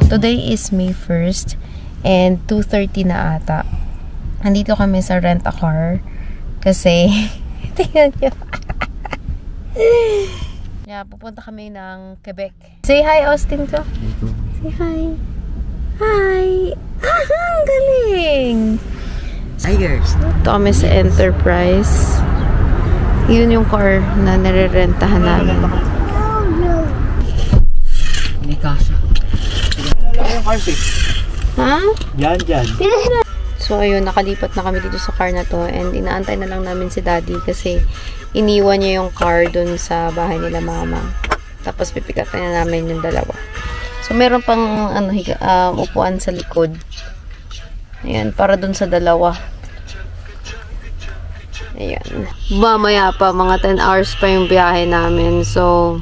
Today is May 1st and 2:30 na ata. Nandito kami sa rent-a-car kasi tingnan nyo. Yeah, pupunta kami ng Quebec. Say hi, Austin ko. Say hi. Hi. Ang galing. Tigers. Ito kami sa Enterprise. Yun yung car na nare-rentahan namin. Hindi kasha. Ha? Yan. So, ayun, nakalipat na kami dito sa car na to and inaantay na lang namin si Daddy kasi iniwan niya yung car dun sa bahay nila mama. Tapos pipikat na namin yung dalawa. So, meron pang upuan sa likod. Ayan, para dun sa dalawa. Ayan. Mamaya pa, mga 10 hours pa yung biyahe namin. So,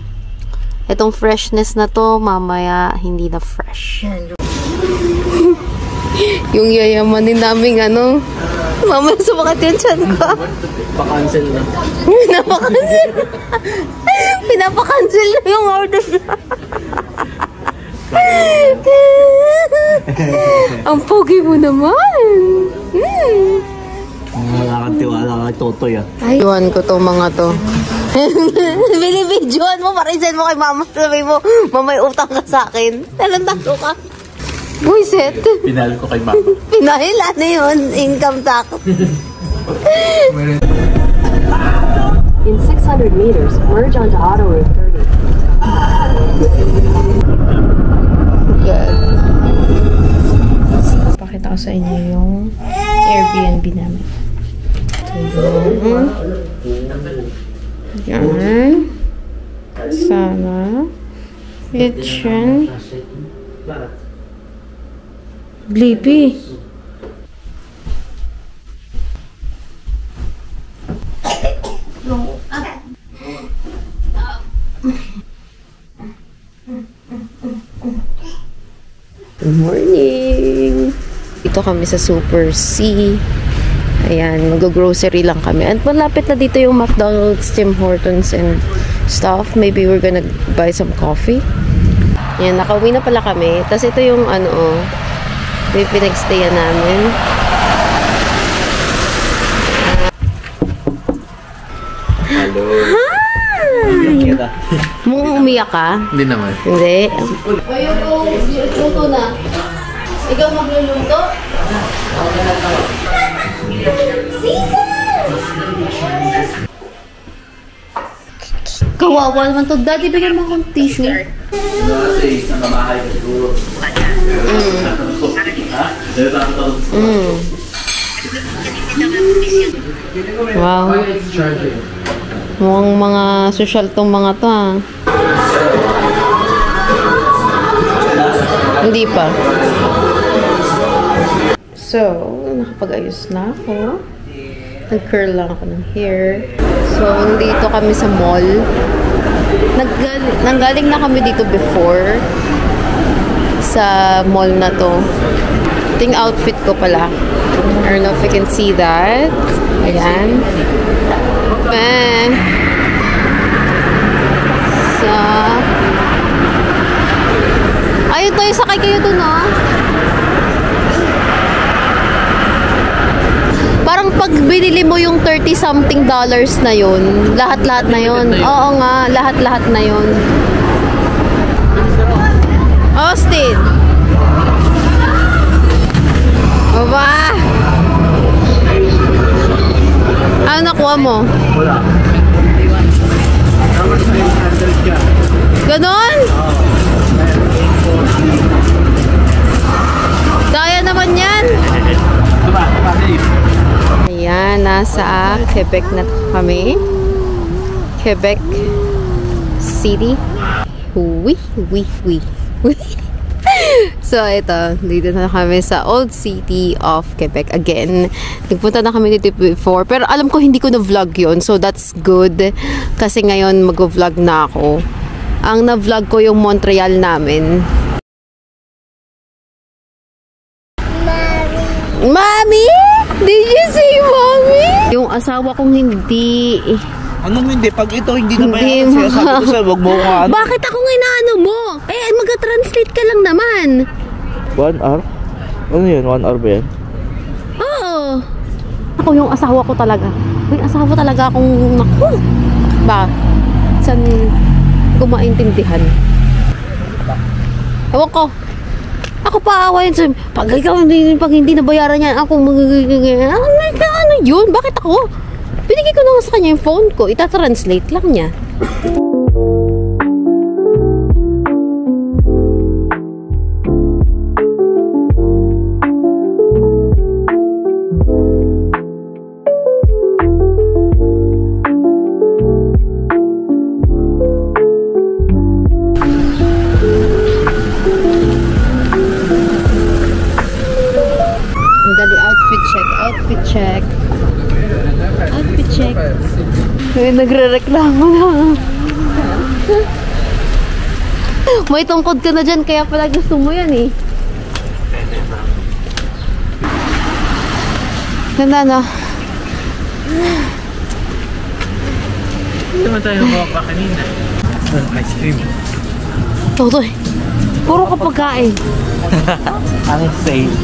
itong freshness na to, mamaya hindi na fresh. Yung yayamanin naming mamaya sumakat yung chan ko. Pa-cancel na. Pinapa-cancel na yung order niya. Ang pogi mo naman. Nakakatiwala kay Totoy Ay, iwan ko tong mga to. Binibidyoan mo, parisin mo kay mama. Sabi mo, mamay utang ka sa akin. Talantato ka. Buisit. Pinahal ko kay mama. Pinahil, ano yun? Income tax. In 600 meters, merge onto Auto Route 30. Good. Pakita ko sa inyo yung Airbnb namin. Yan. Sana. Kitchen. Blippi. Good morning! Dito kami sa Super C. Ayan, mag-grocery lang kami. At malapit na dito yung McDonald's, Tim Hortons, and stuff. Maybe we're gonna buy some coffee. Ayan, nakauwi na pala kami. Tapos ito yung yung pinag-stayan namin. Hello. Hi! Mung umiyak ka? Hindi naman. Hindi. O yung luto na. Ikaw magluluto? Kawawa naman to. Daddy, bigyan mo akong tissue. Wow. Mukhang mga social tong mga to Hindi pa. So, nakapag-ayos na ako. Nag-curl lang ako ng hair. So, nandito kami sa mall. Nanggaling na kami dito before. Sa mall na to. Ito yung outfit ko pala. I don't know if you can see that. Ayan. So, ayun tayo, sakay kayo dun Parang pag binili mo yung $30-something na yun, lahat-lahat na yun. Oo nga, lahat-lahat na yun. Austin! Baba! Ano nakuha mo? Wala. Ganon? Kaya naman yan. Ayan, nasa Quebec na kami. Quebec City. Wee. So, ito. Dito na kami sa Old City of Quebec again. Nagpunta na kami dito before. Pero alam ko hindi ko na-vlog yun. So, that's good. Kasi ngayon mag-vlog na ako. Ang na-vlog ko yung Montreal namin. Mommy! Did you say Mommy? Yung asawa kong hindi... Anong hindi? Pag ito hindi na bayaran sa'yo, sabi ko sa'yo, wag mo ka Bakit ako nga inaano mo? Eh, mag-translate ka lang naman. 1 hour? Ano yun? 1 hour ba yan? Oo. Ako yung asawa ko talaga. May asawa talaga akong naku. Ba? San ko maintindihan? Ewan ko. Ako pa awayin sa pag hindi nabayaran niya ako ano yun? Bakit ako? Binigay ko na nga sa kanya yung phone ko. Ita-translate lang niya. May nagre-reklamo na. May tungkod ka na dyan, kaya pala gusto mo yan eh. Ganda na. Hindi naman tayo nabawa pa kanina. Ice cream. Totoy, puro ka pagkain. Ang safe.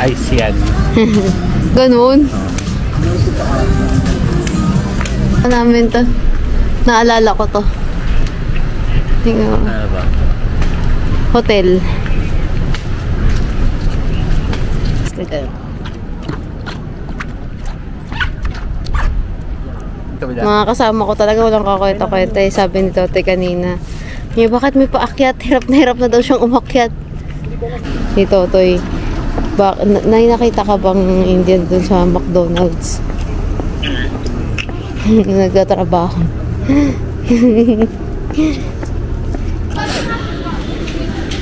Ice yan. Ganun. Namin to. Naalala ko to. Tingnan mo. Ano ba? Hotel. Mga kasama ko talaga walang kakwenta-kwenta eh. Sabi ni Tote kanina. Bakit may paakyat? Hirap na hirap na daw siyang umakyat. Ni Totoy. Nakita ka bang Indian dun sa McDonald's? Nagtatrabaho.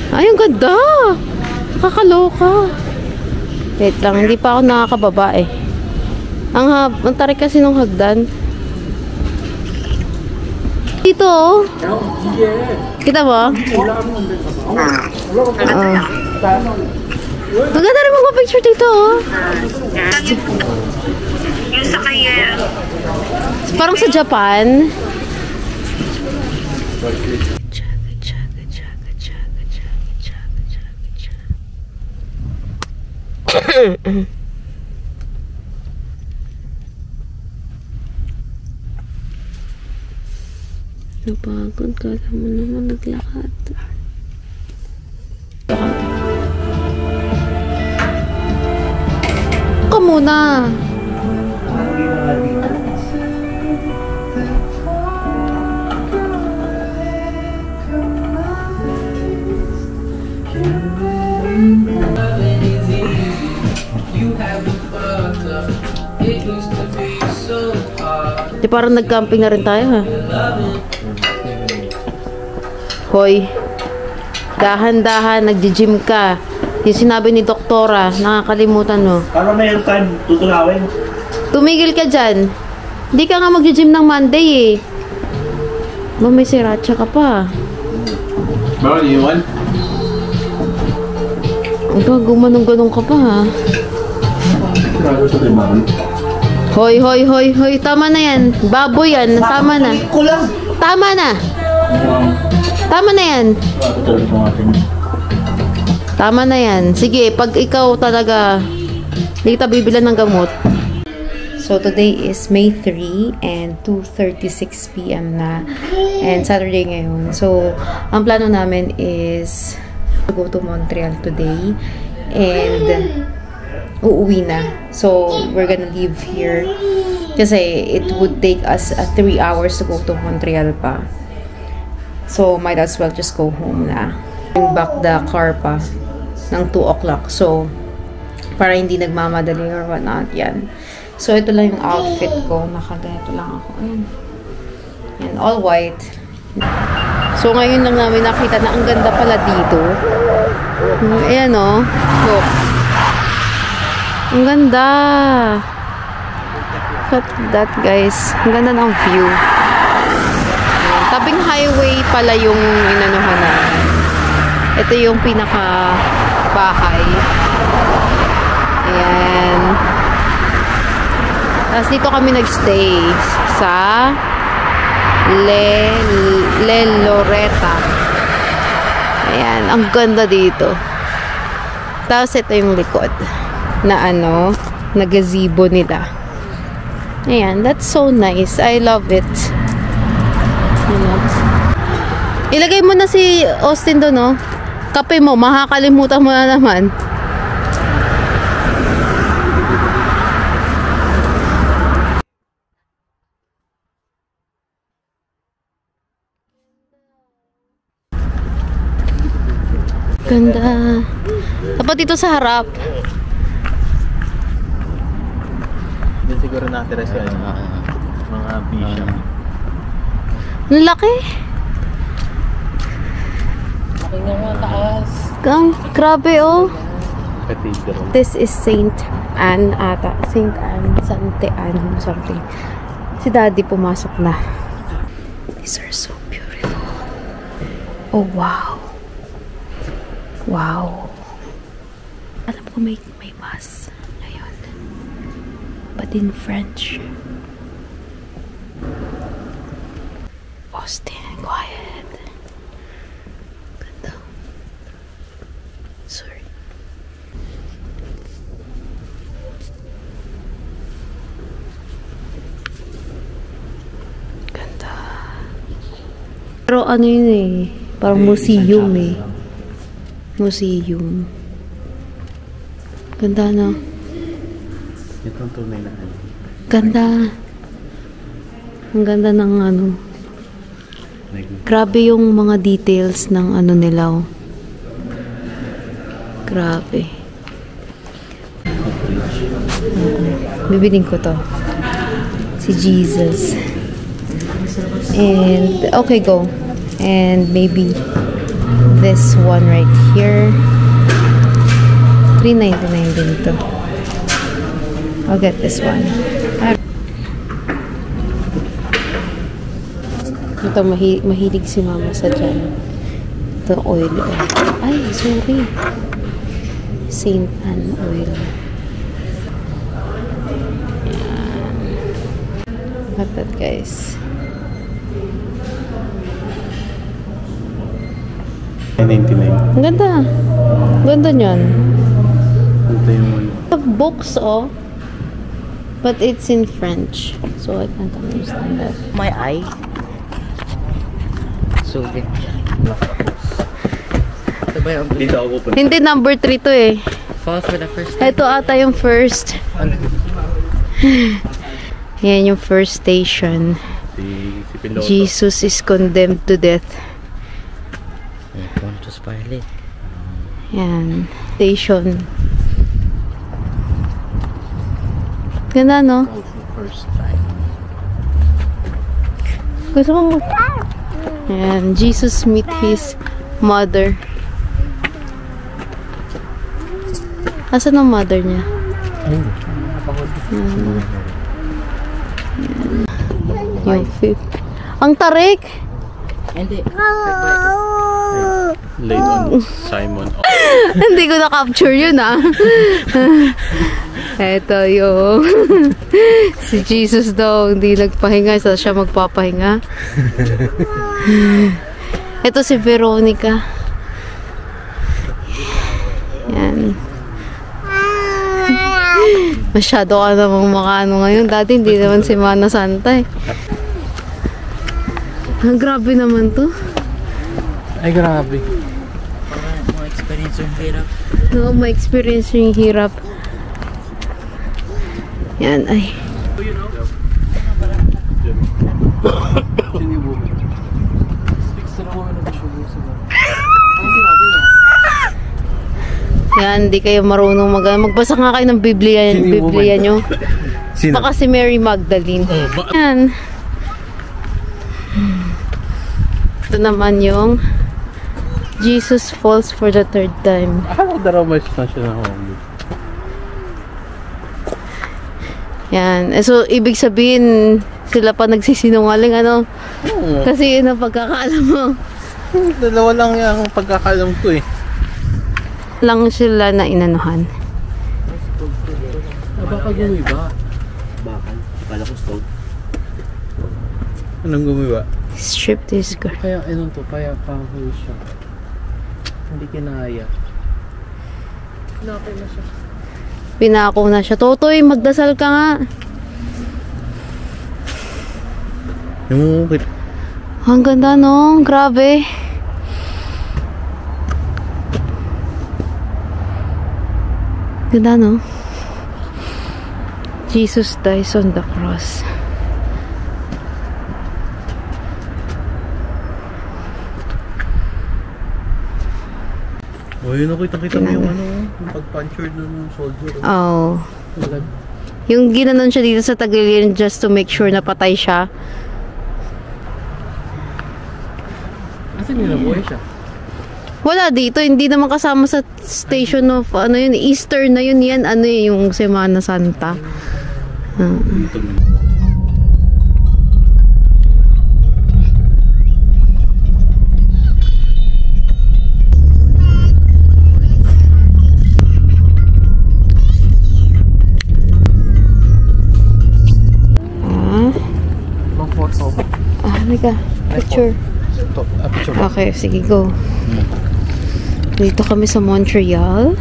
Ay, ang ganda! Nakakaloka. Wait lang, hindi pa ako nakakababa eh. Ang tarik kasi nung hagdan. Dito oh. Kita mo? Maganda rin magpa-picture dito oh. Parang sa Japan. Napagod ka naman naman naglakad. Ka muna. Di parang nag-camping na rin tayo ha. Hoy, dahan-dahan, nagji-gym ka. Yung sinabi ni doktora, nakakalimutan mo. Para mayroon time, tutulawin. Tumigil ka dyan. Hindi ka nga magji-gym ng Monday eh. Ba, may sriracha ka pa. Bawal iwan? Ang gumanong-ganong ka pa ha. Hoy, hoy, hoy, hoy. Tama na yan. Baboy yan. Tama na. Tama na. Tama na yan. Tama na yan. Sige, pag ikaw talaga hindi kita bibilan ng gamot. So, today is May 3 and 2:36 PM na. And Saturday ngayon. So, ang plano namin is to go to Montreal today. And uuwi na. So, we're gonna leave here. Kasi it would take us 3 hours to go to Montreal pa. So, might as well just go home na. Bring back the car pa ng 2 o'clock. So, para hindi nagmamadali or whatnot. Yan. So, ito lang yung outfit ko. Nakaganito lang ako. Ayan. Yan, all white. So, ngayon lang namin nakita na ang ganda pala dito. Ayan o. Look. Ang ganda. Look at that, guys. Ang ganda ng view. Tabing highway pala yung inanuhan na. Ito yung pinaka bahay. Ayan. Tapos dito kami nagstay sa Le Loretta. Ayan. Ang ganda dito. Tapos ito yung likod na ano, na gazebo nila. Ayan, that's so nice. I love it. You know? Ilagay mo na si Austin doon, no? Kape mo, makakalimutan mo na naman. Ganda. Dapat dito sa harap. Hindi siguro nakatira siya mga bishop. Ang laki. Laki nga mga taas. Grabe, oh. Cathedral. This is Saint Anne ata. Saint Anne, Sante Anne, something. Si Daddy pumasok na. These are so beautiful. Oh, wow. Wow. Alam ko may mass. Ayun. But in French. Austin, quiet. Ganda. Sorry. Ganda. Pero ano yun eh. Parang museum eh. Museum. Ganda na. Ito ang tunay na ano. Ganda. Ang ganda ng ano. Grabe yung mga details ng ano nila. Oh. Grabe. Bibiling ko to. Si Jesus. And, okay, go. And maybe this one right here. $3.99 din to. I'll get this one. Ito, mahilig si mama sa dyan. Ito, oil. Ay, sorry. Saint Anne oil. Yan. Look at that, guys. $9.99. Ang ganda. Ganda niyan. Ito yung Books, oh. But it's in French. So I can't understand that. My eye. So big. Ito ba yung dito ako pupunta. Hindi, number 3 to eh. fall for the first time? Ito ata yung first. Yan yung first station. Si Piloto. Jesus is condemned to death. Pontius Pilate. Yan. Station. Ganda, no? First time. Gusto mo mo? Yan. Jesus meet his mother. Asan ang mother niya? Yung fifth. Ang tarik! Hindi. Laid on Simon. Hindi ko na-capture yun, ah. Eto yung si Jesus daw, hindi nagpahinga. So siya magpapahinga. Eto si Veronica. Yan. Masyado ka namang makaano ngayon. Dati hindi naman si Mana Santa eh. Ang grabe naman to. Ay, grabe. Mga experience yung hirap. No, may experience yung hirap. Yan, ay. Yan, di kayo marunong magbasa nga kayo ng Biblia nyo. Sino? Baka si Mary Magdalene. Yan. Ito naman yung Jesus falls for the third time. Akala ko darawmas na siya na homeless. Yan. So, ibig sabihin, sila pa nagsisinungaling, ano? Oo. Kasi yun ang pagkakaalam mo. Dalawa lang yung pagkakalam ko eh. Lang sila na inanuhan. Baka gumiba. Bakal. Akala ko stove. Anong gumiba? Strip this girl. Kaya to, kaya kahoy siya. Hindi kinaya. Pinako na siya. Totoy, magdasal ka nga. Yung Ang ganda, no? Grabe. Ganda, no? Jesus dies on the cross. oh, yun ako, kita mo yung ano, yung pag-punctured ng soldier. Oh. Blood. Yung ginanon siya dito sa tagiliran just to make sure na patay siya. Asan yun nabuhay siya? Wala dito, hindi naman kasama sa station of, ano yun, Easter na yun, yan, ano yung Semana Santa. Halika, picture. Picture. Okay, sige, go. Dito kami sa Montreal.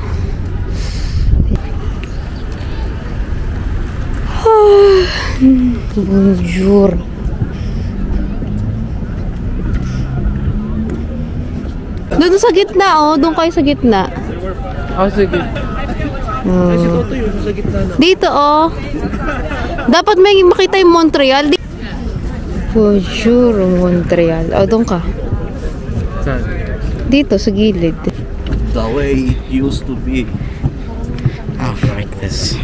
Bonjour. Doon sa gitna, oh. Doon kayo sa gitna. Sige. Ay, si Toto yun, sa gitna na. Dito, oh. Dapat may makita yung Montreal. Bonjour, Montreal. Oh, doon ka. Saan? Dito, sa gilid. The way it used to be. Oh, like this.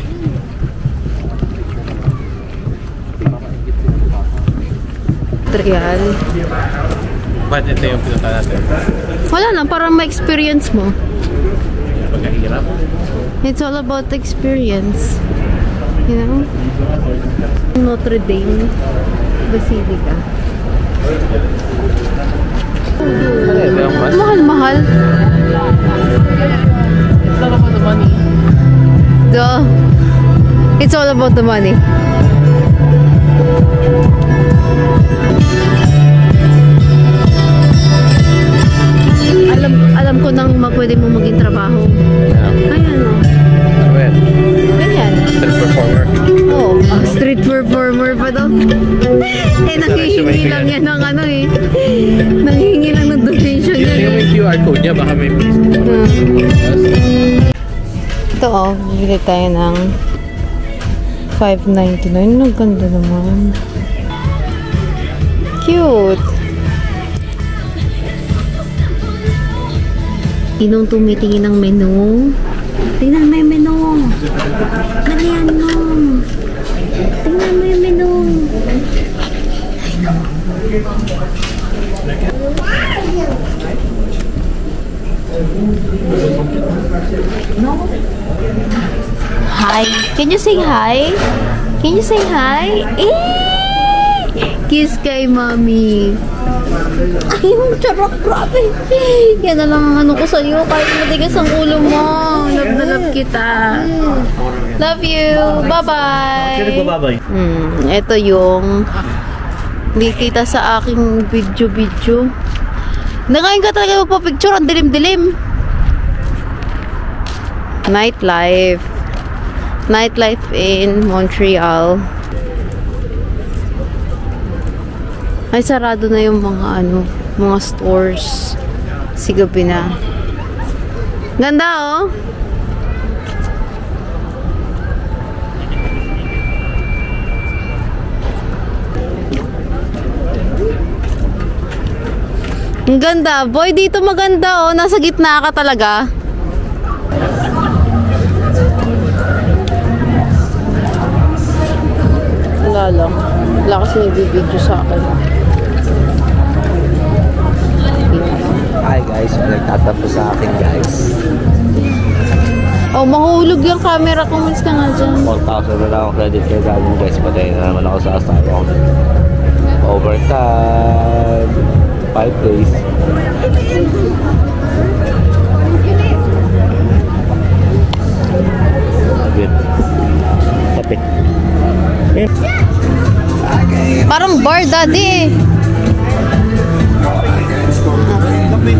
Montreal. Ba't ito yung pinunta natin? Wala lang, para ma-experience mo. Pagkahirap. It's all about experience. You know? Notre Dame Basilica. Mahal-mahal. It's all about the money. Duh. It's all about the money. Alam ko nang pwede mo maging trabaho. Ayan, o. Well, Ganyan. street performer. Oo. Street performer pa daw. Nanghihingi lang yan ng ano eh. Nanghihingi lang ng donation yan. Yung may QR code niya, baka may Ito oh, bibili tayo ng $5.99. Ang ganda naman. Cute. Tinong tumitingin ng menu. Tingnan mo yung menu. Dalihan mo. Tingnan mo yung menu. Ay, no. Hi. Can you say hi? Can you say hi? Kiss kay mommy. Ay, charot, grabe. Yan na lang ang ano ko sa'yo. Kahit matigas ang ulo mo. Love na love kita. Love you. Bye-bye. Sino nagbababay? Ito yung hindi kita sa aking video. Nakain ka talaga magpa-picture. Ang dilim-dilim. Nightlife. Nightlife in Montreal. Ay, sarado na yung mga ano, mga stores. Sigabi na. Ganda, oh. Ang ganda. Boy, dito maganda, oh. Nasa gitna ka talaga. Wala lang. Wala kasi nag-video sa akin. Hi guys, nagtatapos sa akin guys. Oh, mahulog yung camera ko. Mas ka nga dyan. 1,000 na lang ang credit card galing guys. Patay na naman ako sa asawa ko. Overtime. 5 days. Agad. Kapit. Parang bar, daddy eh. Kapit.